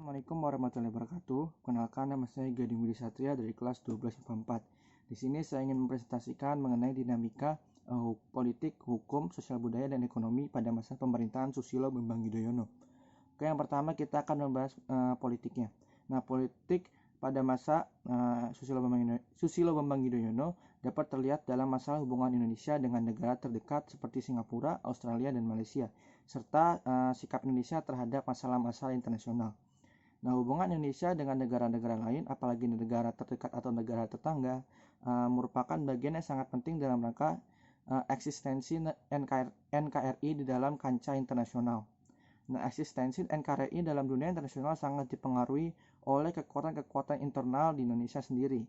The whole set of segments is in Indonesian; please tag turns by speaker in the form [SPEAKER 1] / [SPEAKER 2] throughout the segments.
[SPEAKER 1] Assalamualaikum warahmatullahi wabarakatuh. Kenalkan, nama saya Gading Budi Satria dari kelas 12 IPA 4. Di sini saya ingin mempresentasikan mengenai dinamika politik, hukum, sosial budaya, dan ekonomi pada masa pemerintahan Susilo Bambang Yudhoyono. Oke, yang pertama kita akan membahas politiknya. Nah, politik pada masa Susilo Bambang Yudhoyono dapat terlihat dalam masalah hubungan Indonesia dengan negara terdekat seperti Singapura, Australia, dan Malaysia, serta sikap Indonesia terhadap masalah-masalah internasional. Nah, hubungan Indonesia dengan negara-negara lain, apalagi negara terdekat atau negara tetangga, merupakan bagian yang sangat penting dalam rangka eksistensi NKRI di dalam kancah internasional. Nah, eksistensi NKRI dalam dunia internasional sangat dipengaruhi oleh kekuatan-kekuatan internal di Indonesia sendiri.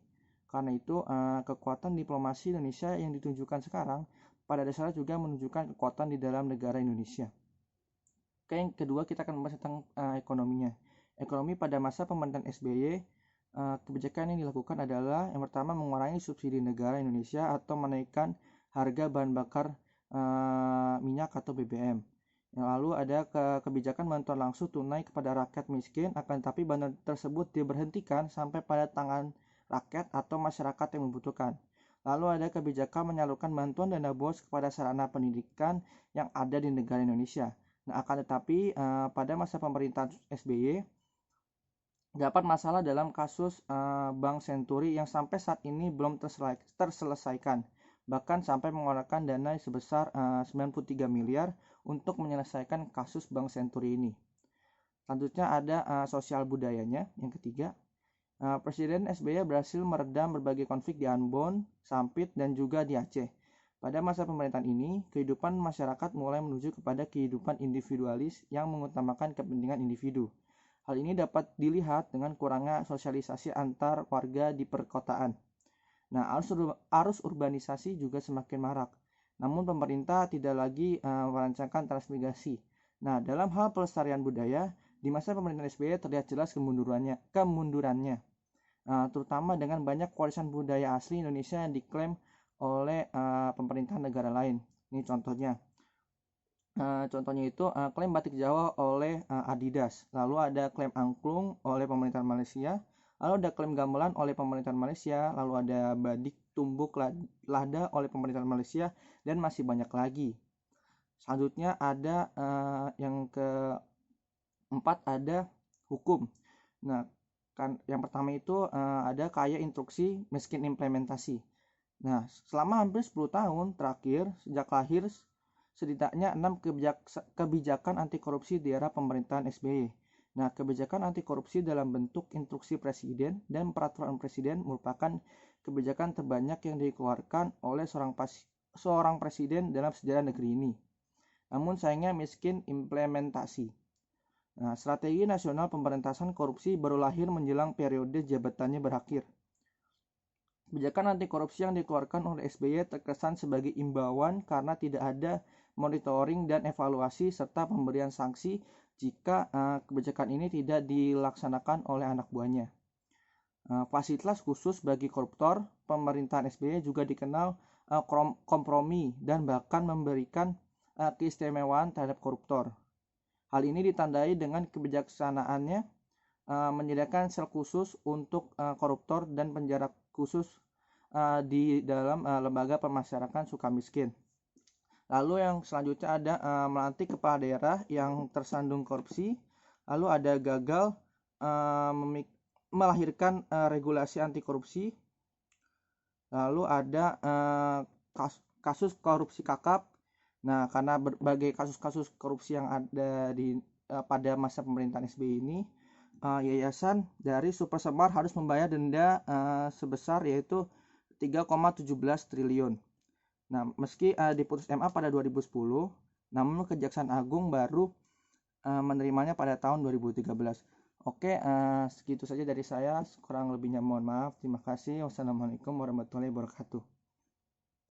[SPEAKER 1] Karena itu, kekuatan diplomasi Indonesia yang ditunjukkan sekarang pada dasarnya juga menunjukkan kekuatan di dalam negara Indonesia. Oke, yang kedua kita akan membahas tentang ekonominya. Ekonomi pada masa pemerintahan SBY, kebijakan yang dilakukan adalah yang pertama mengurangi subsidi negara Indonesia atau menaikkan harga bahan bakar minyak atau BBM. Lalu ada kebijakan bantuan langsung tunai kepada rakyat miskin, akan tetapi bantuan tersebut diberhentikan sampai pada tangan rakyat atau masyarakat yang membutuhkan. Lalu ada kebijakan menyalurkan bantuan dana BOS kepada sarana pendidikan yang ada di negara Indonesia. Nah, akan tetapi pada masa pemerintahan SBY dapat masalah dalam kasus Bank Senturi yang sampai saat ini belum terselesaikan, bahkan sampai mengeluarkan dana sebesar 93 miliar untuk menyelesaikan kasus Bank Senturi ini. Selanjutnya ada sosial budayanya, yang ketiga. Presiden SBY berhasil meredam berbagai konflik di Ambon, Sampit, dan juga di Aceh. Pada masa pemerintahan ini, kehidupan masyarakat mulai menuju kepada kehidupan individualis yang mengutamakan kepentingan individu. Hal ini dapat dilihat dengan kurangnya sosialisasi antar warga di perkotaan. Nah, arus urbanisasi juga semakin marak. Namun pemerintah tidak lagi merancangkan transmigrasi. Nah, dalam hal pelestarian budaya, di masa pemerintahan SBY terlihat jelas kemundurannya, terutama dengan banyak warisan budaya asli Indonesia yang diklaim oleh pemerintahan negara lain. Ini contohnya. Contohnya itu klaim batik Jawa oleh Adidas, lalu ada klaim angklung oleh pemerintahan Malaysia, lalu ada klaim gamelan oleh pemerintahan Malaysia, lalu ada batik tumbuk lada oleh pemerintahan Malaysia, dan masih banyak lagi. Selanjutnya ada yang keempat ada hukum. Nah, yang pertama itu ada kaya instruksi miskin implementasi. Nah, selama hampir 10 tahun terakhir sejak lahir setidaknya 6 kebijakan anti korupsi di era pemerintahan SBY. Nah, kebijakan anti korupsi dalam bentuk instruksi presiden dan peraturan presiden merupakan kebijakan terbanyak yang dikeluarkan oleh seorang presiden dalam sejarah negeri ini. Namun sayangnya miskin implementasi. Nah, strategi nasional pemberantasan korupsi baru lahir menjelang periode jabatannya berakhir. Kebijakan anti korupsi yang dikeluarkan oleh SBY terkesan sebagai imbauan karena tidak ada monitoring dan evaluasi serta pemberian sanksi jika kebijakan ini tidak dilaksanakan oleh anak buahnya. Fasilitas khusus bagi koruptor, pemerintahan SBY juga dikenal kompromi dan bahkan memberikan keistimewaan terhadap koruptor. Hal ini ditandai dengan kebijaksanaannya menyediakan sel khusus untuk koruptor dan penjara khusus di dalam lembaga pemasyarakatan Sukamiskin. Lalu yang selanjutnya ada melantik kepala daerah yang tersandung korupsi. Lalu ada gagal melahirkan regulasi anti korupsi. Lalu ada kasus korupsi kakap. Nah, karena berbagai kasus-kasus korupsi yang ada pada masa pemerintahan SBY ini, yayasan dari Super Semar harus membayar denda sebesar yaitu 3,17 triliun. Nah, meski diputus MA pada 2010, namun Kejaksaan Agung baru menerimanya pada tahun 2013. Oke, segitu saja dari saya. Kurang lebihnya mohon maaf. Terima kasih. Wassalamualaikum warahmatullahi wabarakatuh.